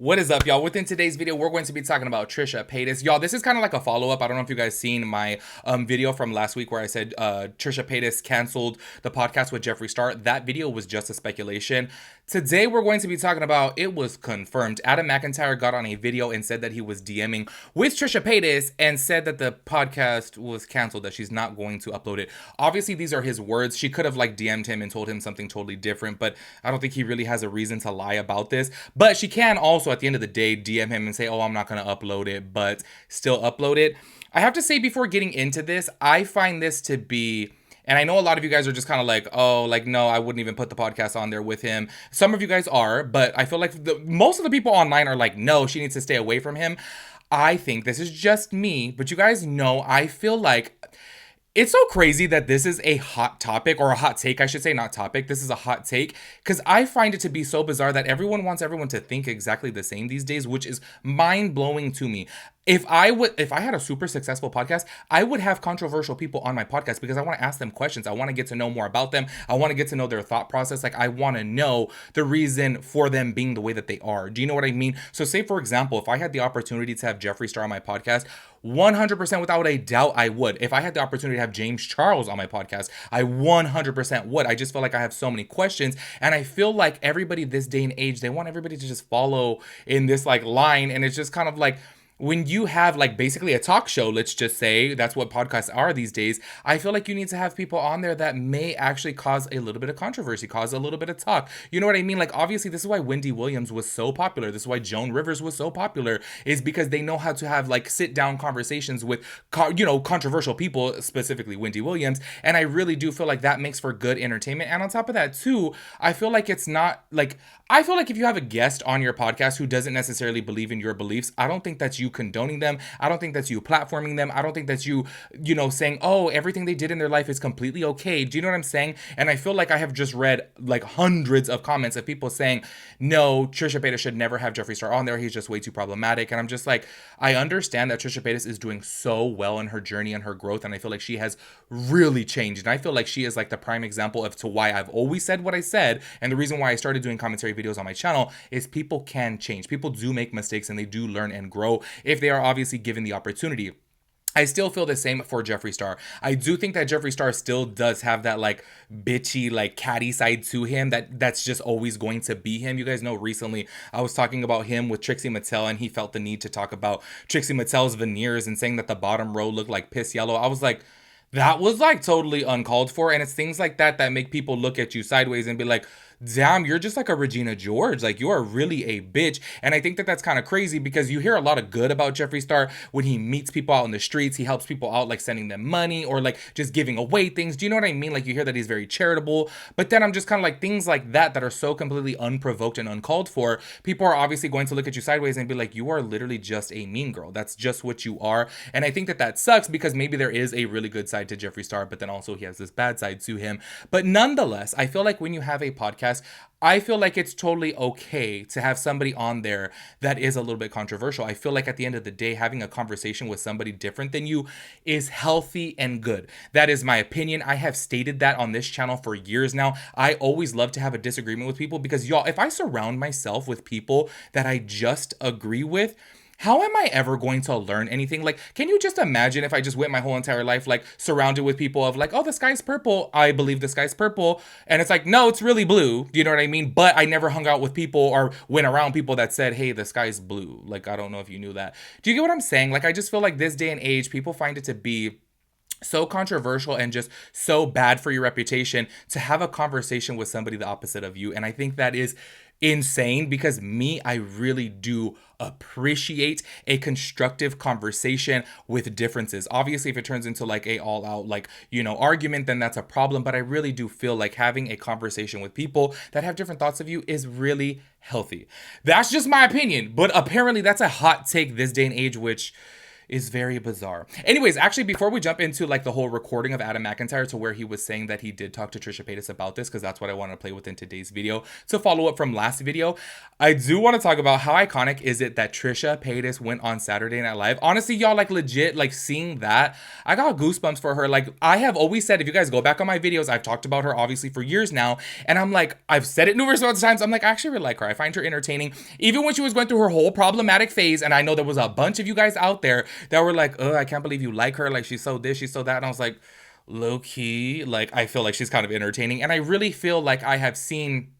What is up, y'all? Within today's video, we're going to be talking about Trisha Paytas. Y'all, this is kind of like a follow-up. I don't know if you guys seen my video from last week where I said Trisha Paytas canceled the podcast with Jeffree Star. That video was just a speculation. Today, we're going to be talking about it was confirmed. Adam McIntyre got on a video and said that he was DMing with Trisha Paytas and said that the podcast was canceled, that she's not going to upload it. Obviously, these are his words. She could have like DM'd him and told him something totally different, but I don't think he really has a reason to lie about this. But she can also, at the end of the day, DM him and say, oh, I'm not going to upload it, but still upload it. I have to say, before getting into this, I find this to be, and I know a lot of you guys are just kind of like, oh, like, no, I wouldn't even put the podcast on there with him. Some of you guys are, but I feel like most of the people online are like, no, she needs to stay away from him. I think this is just me, but you guys know, I feel like it's so crazy that this is a hot topic, or a hot take, I should say, not topic. This is a hot take because I find it to be so bizarre that everyone wants everyone to think exactly the same these days, which is mind-blowing to me. If I had a super successful podcast, I would have controversial people on my podcast because I want to ask them questions. I want to get to know more about them. I want to get to know their thought process. Like, I want to know the reason for them being the way that they are. Do you know what I mean? So say, for example, if I had the opportunity to have Jeffree Star on my podcast, 100% without a doubt, I would. If I had the opportunity to have James Charles on my podcast, I 100% would. I just feel like I have so many questions, and I feel like everybody this day and age, they want everybody to just follow in this like line, and it's just kind of like, when you have like basically a talk show, let's just say that's what podcasts are these days, I feel like you need to have people on there that may actually cause a little bit of controversy, cause a little bit of talk. You know what I mean? Like, obviously, this is why Wendy Williams was so popular. This is why Joan Rivers was so popular, is because they know how to have like sit down conversations with, controversial people, specifically Wendy Williams. And I really do feel like that makes for good entertainment. And on top of that, too, I feel like it's not like, I feel like if you have a guest on your podcast who doesn't necessarily believe in your beliefs, I don't think that's you condoning them. I don't think that's you platforming them. I don't think that's you, saying, oh, everything they did in their life is completely okay. Do you know what I'm saying? And I feel like I have just read like hundreds of comments of people saying, no, Trisha Paytas should never have Jeffree Star on there. He's just way too problematic. And I'm just like, I understand that Trisha Paytas is doing so well in her journey and her growth. And I feel like she has really changed. And I feel like she is like the prime example of to why I've always said what I said. And the reason why I started doing commentary videos on my channel is people can change. People do make mistakes and they do learn and grow if they are obviously given the opportunity. I still feel the same for Jeffree Star. I do think that Jeffree Star still does have that like bitchy, like catty side to him that's just always going to be him. You guys know recently I was talking about him with Trixie Mattel, and he felt the need to talk about Trixie Mattel's veneers and saying that the bottom row looked like piss yellow. I was like, that was like totally uncalled for. And it's things like that that make people look at you sideways and be like, damn, you're just like a Regina George. Like, you are really a bitch. And I think that that's kind of crazy because you hear a lot of good about Jeffree Star when he meets people out in the streets. He helps people out, like sending them money or like just giving away things. Do you know what I mean? Like, you hear that he's very charitable. But then I'm just kind of like, things like that are so completely unprovoked and uncalled for, people are obviously going to look at you sideways and be like, you are literally just a mean girl. That's just what you are. And I think that that sucks because maybe there is a really good side to Jeffree Star, but then also he has this bad side to him. But nonetheless, I feel like when you have a podcast, I feel like it's totally okay to have somebody on there that is a little bit controversial. I feel like at the end of the day, having a conversation with somebody different than you is healthy and good. That is my opinion. I have stated that on this channel for years now. I always love to have a disagreement with people because, y'all, if I surround myself with people that I just agree with, how am I ever going to learn anything? Like, can you just imagine if I just went my whole entire life, like, surrounded with people of like, oh, the sky's purple. I believe the sky's purple. And it's like, no, it's really blue. Do you know what I mean? But I never hung out with people or went around people that said, hey, the sky's blue. Like, I don't know if you knew that. Do you get what I'm saying? Like, I just feel like this day and age, people find it to be so controversial and just so bad for your reputation to have a conversation with somebody the opposite of you. And I think that is insane because I really do appreciate a constructive conversation with differences. Obviously, if it turns into like a all out, like, argument, then that's a problem. But I really do feel like having a conversation with people that have different thoughts of you is really healthy. That's just my opinion. But apparently that's a hot take this day and age, which is very bizarre. Anyways, actually, before we jump into like the whole recording of Adam McIntyre to where he was saying that he did talk to Trisha Paytas about this, because that's what I want to play with in today's video to follow up from last video, I do want to talk about how iconic is it that Trisha Paytas went on Saturday Night Live. Honestly, y'all, like legit, like seeing that, I got goosebumps for her. Like I have always said, if you guys go back on my videos, I've talked about her obviously for years now, and I'm like, I've said it numerous amounts of times, I'm like, I actually really like her. I find her entertaining, even when she was going through her whole problematic phase. And I know there was a bunch of you guys out there that were like, oh, I can't believe you like her, like she's so this, she's so that. And I was like, low key, like I feel like she's kind of entertaining, and I really feel like I have seen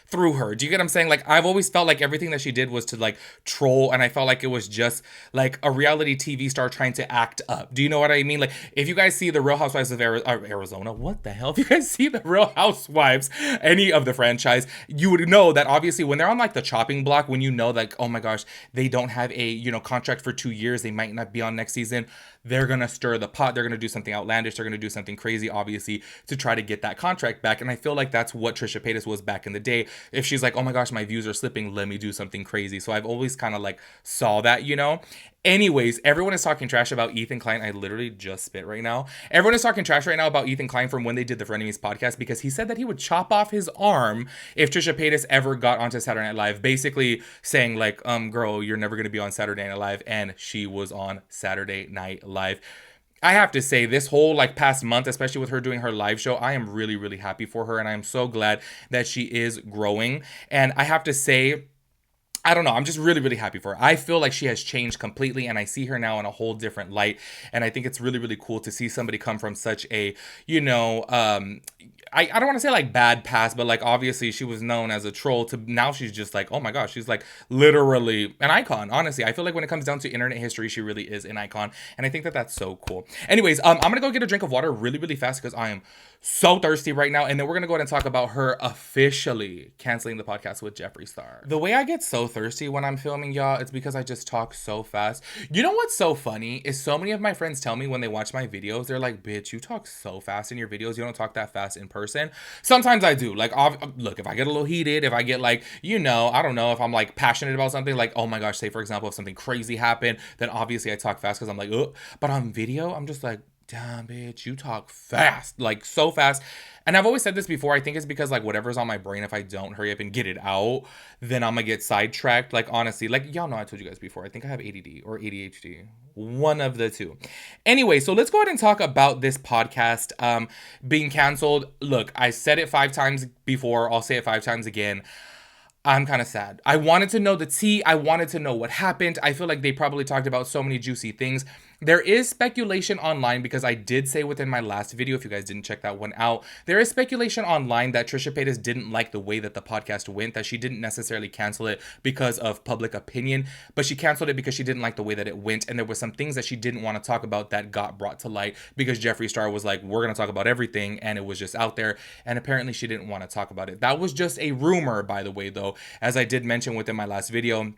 through her. Do you get what I'm saying? Like I've always felt like everything that she did was to like troll, and I felt like it was just like a reality TV star trying to act up. Do you know what I mean? Like if you guys see the Real Housewives of Arizona, what the hell? If you guys see the Real Housewives, any of the franchise, you would know that obviously when they're on like the chopping block, when you know like, oh my gosh, they don't have a, you know, contract for 2 years, they might not be on next season, they're gonna stir the pot, they're gonna do something outlandish, they're gonna do something crazy, obviously, to try to get that contract back. And I feel like that's what Trisha Paytas was back in the day. If she's like, oh my gosh, my views are slipping, let me do something crazy. So I've always kind of like saw that, you know. Anyways, everyone is talking trash about Ethan Klein. I literally just spit right now. Everyone is talking trash right now about Ethan Klein from when they did the Frenemies podcast, because he said that he would chop off his arm if Trisha Paytas ever got onto Saturday Night Live, basically saying like, girl, you're never going to be on Saturday Night Live. And she was on Saturday Night Live. I have to say, this whole like past month, especially with her doing her live show, I am really, really happy for her. And I'm so glad that she is growing. And I have to say, I don't know, I'm just really, really happy for her. I feel like she has changed completely, and I see her now in a whole different light. And I think it's really, really cool to see somebody come from such a, you know, I don't want to say like bad past, but like obviously she was known as a troll, to now she's just like, oh my gosh, she's like literally an icon. Honestly, I feel like when it comes down to internet history, she really is an icon. And I think that that's so cool. Anyways, I'm going to go get a drink of water really, really fast because I am so thirsty right now. And then we're going to go ahead and talk about her officially canceling the podcast with Jeffree Star. The way I get so thirsty when I'm filming, y'all, it's because I just talk so fast. You know what's so funny is so many of my friends tell me when they watch my videos, they're like, bitch, you talk so fast in your videos. You don't talk that fast in person. Sometimes I do. Like, look, if I get a little heated, if I get like, you know, I don't know, if I'm like passionate about something, like, oh my gosh, say for example, if something crazy happened, then obviously I talk fast because I'm like, ugh. But on video, I'm just like, damn, bitch, you talk fast, like so fast. And I've always said this before, I think it's because like whatever's on my brain, if I don't hurry up and get it out, then I'm gonna get sidetracked. Like honestly, like y'all know I told you guys before, I think I have ADD or ADHD, one of the two. Anyway, so let's go ahead and talk about this podcast being canceled. Look, I said it 5 times before, I'll say it 5 times again. I'm kind of sad. I wanted to know the tea. I wanted to know what happened. I feel like they probably talked about so many juicy things. There is speculation online, because I did say within my last video, if you guys didn't check that one out, there is speculation online that Trisha Paytas didn't like the way that the podcast went, that she didn't necessarily cancel it because of public opinion, but she canceled it because she didn't like the way that it went. And there was some things that she didn't want to talk about that got brought to light because Jeffree Star was like, we're going to talk about everything. And it was just out there. And apparently she didn't want to talk about it. That was just a rumor, by the way, though, as I did mention within my last video.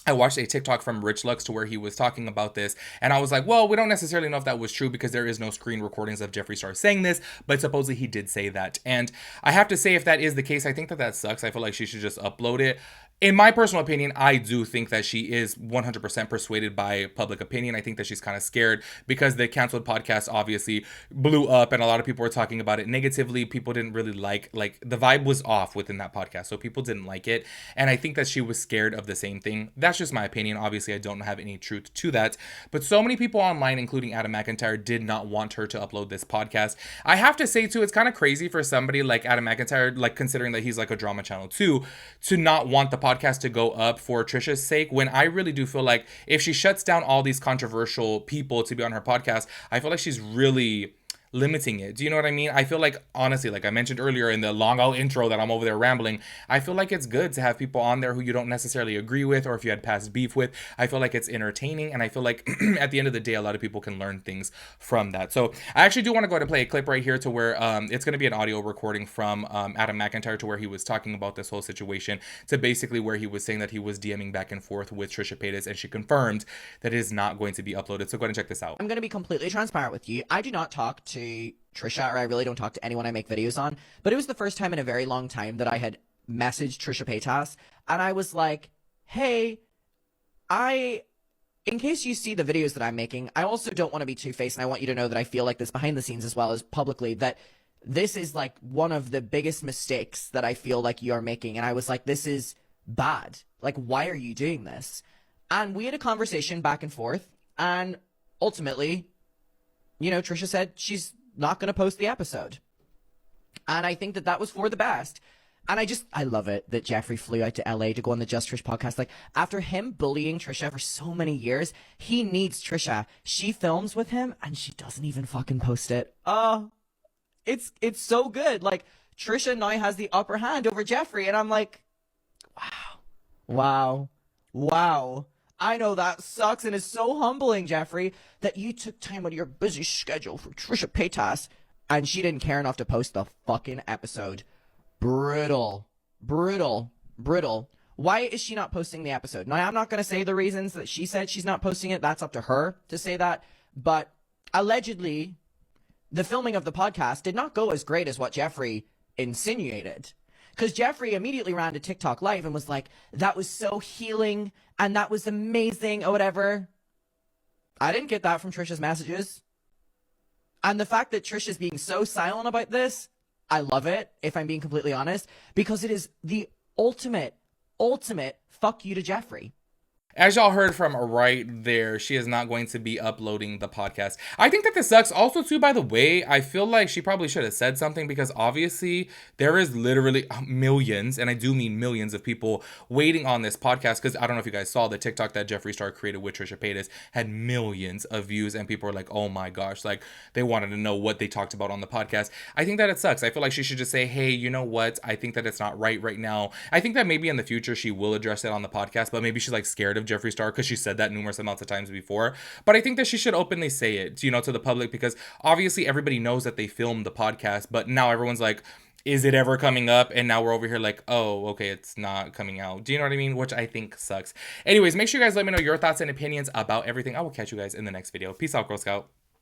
I watched a TikTok from Rich Lux to where he was talking about this, and I was like, well, we don't necessarily know if that was true because there is no screen recordings of Jeffree Star saying this, but supposedly he did say that. And I have to say, if that is the case, I think that that sucks. I feel like she should just upload it. In my personal opinion, I do think that she is 100% persuaded by public opinion. I think that she's kind of scared because the canceled podcast obviously blew up and a lot of people were talking about it negatively. People didn't really like the vibe was off within that podcast. So people didn't like it. And I think that she was scared of the same thing. That's just my opinion. Obviously, I don't have any truth to that. But so many people online, including Adam McIntyre, did not want her to upload this podcast. I have to say, too, it's kind of crazy for somebody like Adam McIntyre, like considering that he's like a drama channel too, to not want the podcast to go up for Trisha's sake, when I really do feel like if she shuts down all these controversial people to be on her podcast, I feel like she's really limiting it. Do you know what I mean? I feel like, honestly, like I mentioned earlier in the long old intro that I'm over there rambling, I feel like it's good to have people on there who you don't necessarily agree with, or if you had past beef with. I feel like it's entertaining, and I feel like at the end of the day, a lot of people can learn things from that. So I actually do want to go ahead and play a clip right here to where it's going to be an audio recording from Adam McIntyre to where he was talking about this whole situation, to basically where he was saying that he was DMing back and forth with Trisha Paytas, and she confirmed that it is not going to be uploaded. So go ahead and check this out. I'm going to be completely transparent with you. I do not talk to Trisha, or I really don't talk to anyone I make videos on, but it was the first time in a very long time that I had messaged Trisha Paytas, and I was like, hey, I in case you see the videos that I'm making, I also don't want to be two-faced, and I want you to know that I feel like this behind the scenes as well as publicly, that this is like one of the biggest mistakes that I feel like you are making. And I was like, this is bad. Like, why are you doing this? And we had a conversation back and forth, and ultimately, you know, Trisha said she's not going to post the episode. And I think that that was for the best. And I love it that Jeffree flew out to LA to go on the Just Trish podcast. Like, after him bullying Trisha for so many years, he needs Trisha. She films with him and she doesn't even fucking post it. Oh, it's so good. Like, Trisha now has the upper hand over Jeffree. And I'm like, wow. I know that sucks and is so humbling, Jeffree, that you took time out of your busy schedule for Trisha Paytas and she didn't care enough to post the fucking episode. Brittle. Why is she not posting the episode? Now, I'm not going to say the reasons that she said she's not posting it. That's up to her to say that. But allegedly, the filming of the podcast did not go as great as what Jeffree insinuated. Because Jeffree immediately ran to TikTok Live and was like, that was so healing and that was amazing or whatever. I didn't get that from Trisha's messages. And the fact that Trisha's being so silent about this, I love it, if I'm being completely honest, because it is the ultimate fuck you to Jeffree. As y'all heard from right there, she is not going to be uploading the podcast. I think that this sucks. Also, too, by the way, I feel like she probably should have said something because obviously there is literally millions, and I do mean millions of people waiting on this podcast because I don't know if you guys saw the TikTok that Jeffree Star created with Trisha Paytas had millions of views and people were like, oh my gosh, like they wanted to know what they talked about on the podcast. I think that it sucks. I feel like she should just say, hey, you know what? I think that it's not right now. I think that maybe in the future she will address it on the podcast, but maybe she's like scared of Jeffree Star because she said that numerous amounts of times before. But I think that she should openly say it, you know, to the public because obviously everybody knows that they filmed the podcast, but now everyone's like, is it ever coming up? And now we're over here like, oh, okay, it's not coming out. Do you know what I mean? Which I think sucks. Anyways, make sure you guys let me know your thoughts and opinions about everything. I will catch you guys in the next video. Peace out, Girl Scout.